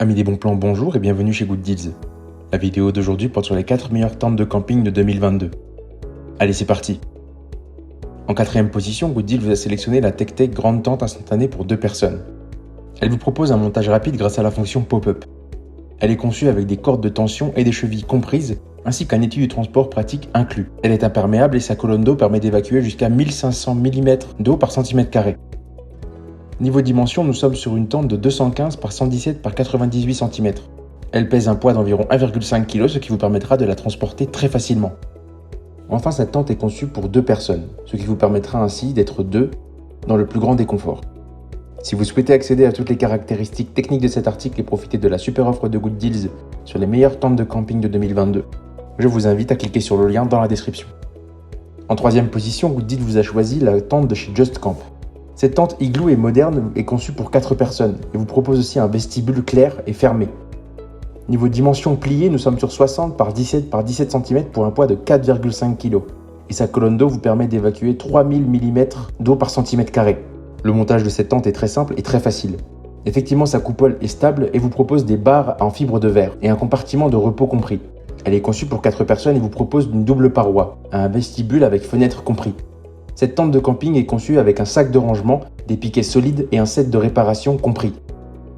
Amis des bons plans, bonjour et bienvenue chez Good Deals. La vidéo d'aujourd'hui porte sur les 4 meilleures tentes de camping de 2022. Allez, c'est parti. En 4ème position, Good Deals vous a sélectionné la TechTech grande tente instantanée pour 2 personnes. Elle vous propose un montage rapide grâce à la fonction pop-up. Elle est conçue avec des cordes de tension et des chevilles comprises, ainsi qu'un étui de transport pratique inclus. Elle est imperméable et sa colonne d'eau permet d'évacuer jusqu'à 1500 mm d'eau par centimètre carré. Niveau dimension, nous sommes sur une tente de 215 par 117 par 98 cm. Elle pèse un poids d'environ 1,5 kg, ce qui vous permettra de la transporter très facilement. Enfin, cette tente est conçue pour 2 personnes, ce qui vous permettra ainsi d'être 2 dans le plus grand des conforts. Si vous souhaitez accéder à toutes les caractéristiques techniques de cet article et profiter de la super offre de Good Deals sur les meilleures tentes de camping de 2022, je vous invite à cliquer sur le lien dans la description. En 3ème position, Good Deals vous a choisi la tente de chez Just Camp. Cette tente igloo est moderne et conçue pour 4 personnes et vous propose aussi un vestibule clair et fermé. Niveau dimension pliée, nous sommes sur 60 par 17 par 17 cm pour un poids de 4,5 kg. Et sa colonne d'eau vous permet d'évacuer 3000 mm d'eau par centimètre carré. Le montage de cette tente est très simple et très facile. Effectivement, sa coupole est stable et vous propose des barres en fibre de verre et un compartiment de repos compris. Elle est conçue pour 4 personnes et vous propose une double paroi, un vestibule avec fenêtre compris. Cette tente de camping est conçue avec un sac de rangement, des piquets solides et un set de réparation compris.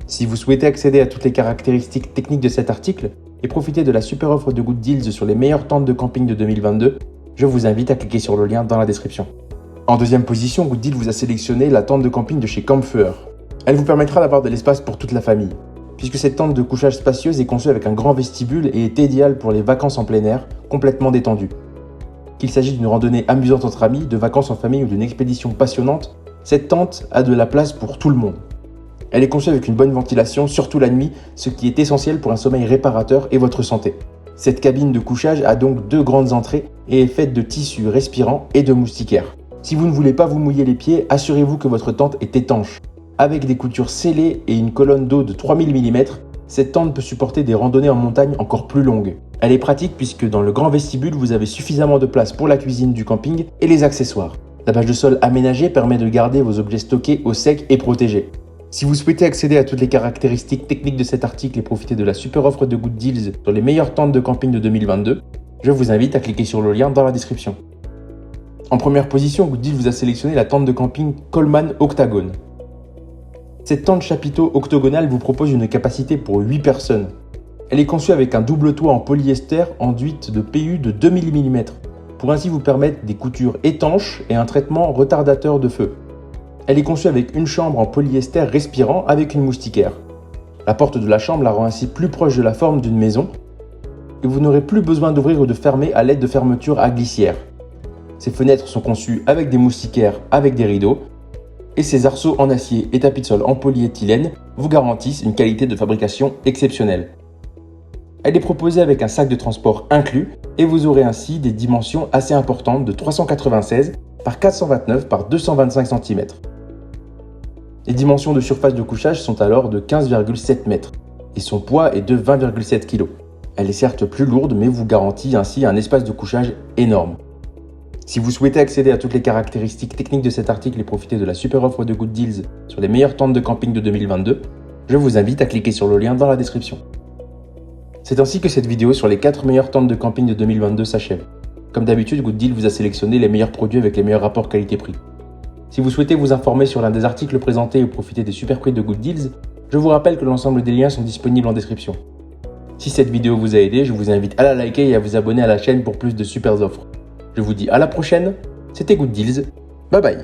Si vous souhaitez accéder à toutes les caractéristiques techniques de cet article et profiter de la super offre de Good Deals sur les meilleures tentes de camping de 2022, je vous invite à cliquer sur le lien dans la description. En 2ème position, Good Deals vous a sélectionné la tente de camping de chez Campfeuer. Elle vous permettra d'avoir de l'espace pour toute la famille, puisque cette tente de couchage spacieuse est conçue avec un grand vestibule et est idéale pour les vacances en plein air, complètement détendues. Qu'il s'agisse d'une randonnée amusante entre amis, de vacances en famille ou d'une expédition passionnante, cette tente a de la place pour tout le monde. Elle est conçue avec une bonne ventilation, surtout la nuit, ce qui est essentiel pour un sommeil réparateur et votre santé. Cette cabine de couchage a donc 2 grandes entrées et est faite de tissus respirants et de moustiquaires. Si vous ne voulez pas vous mouiller les pieds, assurez-vous que votre tente est étanche. Avec des coutures scellées et une colonne d'eau de 3000 mm, cette tente peut supporter des randonnées en montagne encore plus longues. Elle est pratique puisque dans le grand vestibule, vous avez suffisamment de place pour la cuisine du camping et les accessoires. La bâche de sol aménagée permet de garder vos objets stockés au sec et protégés. Si vous souhaitez accéder à toutes les caractéristiques techniques de cet article et profiter de la super offre de Good Deals sur les meilleures tentes de camping de 2022, je vous invite à cliquer sur le lien dans la description. En première position, Good Deals vous a sélectionné la tente de camping Coleman Octagon. Cette tente chapiteau octogonale vous propose une capacité pour 8 personnes. Elle est conçue avec un double toit en polyester enduite de PU de 2000 mm pour ainsi vous permettre des coutures étanches et un traitement retardateur de feu. Elle est conçue avec une chambre en polyester respirant avec une moustiquaire. La porte de la chambre la rend ainsi plus proche de la forme d'une maison et vous n'aurez plus besoin d'ouvrir ou de fermer à l'aide de fermetures à glissière. Ces fenêtres sont conçues avec des moustiquaires avec des rideaux et ces arceaux en acier et tapis de sol en polyéthylène vous garantissent une qualité de fabrication exceptionnelle. Elle est proposée avec un sac de transport inclus et vous aurez ainsi des dimensions assez importantes de 396 par 429 par 225 cm. Les dimensions de surface de couchage sont alors de 15,7 m et son poids est de 20,7 kg. Elle est certes plus lourde mais vous garantit ainsi un espace de couchage énorme. Si vous souhaitez accéder à toutes les caractéristiques techniques de cet article et profiter de la super offre de Good Deals sur les meilleures tentes de camping de 2022, je vous invite à cliquer sur le lien dans la description. C'est ainsi que cette vidéo sur les 4 meilleures tentes de camping de 2022 s'achève. Comme d'habitude, Good Deals vous a sélectionné les meilleurs produits avec les meilleurs rapports qualité-prix. Si vous souhaitez vous informer sur l'un des articles présentés ou profiter des super prix de Good Deals, je vous rappelle que l'ensemble des liens sont disponibles en description. Si cette vidéo vous a aidé, je vous invite à la liker et à vous abonner à la chaîne pour plus de super offres. Je vous dis à la prochaine, c'était Good Deals, bye bye.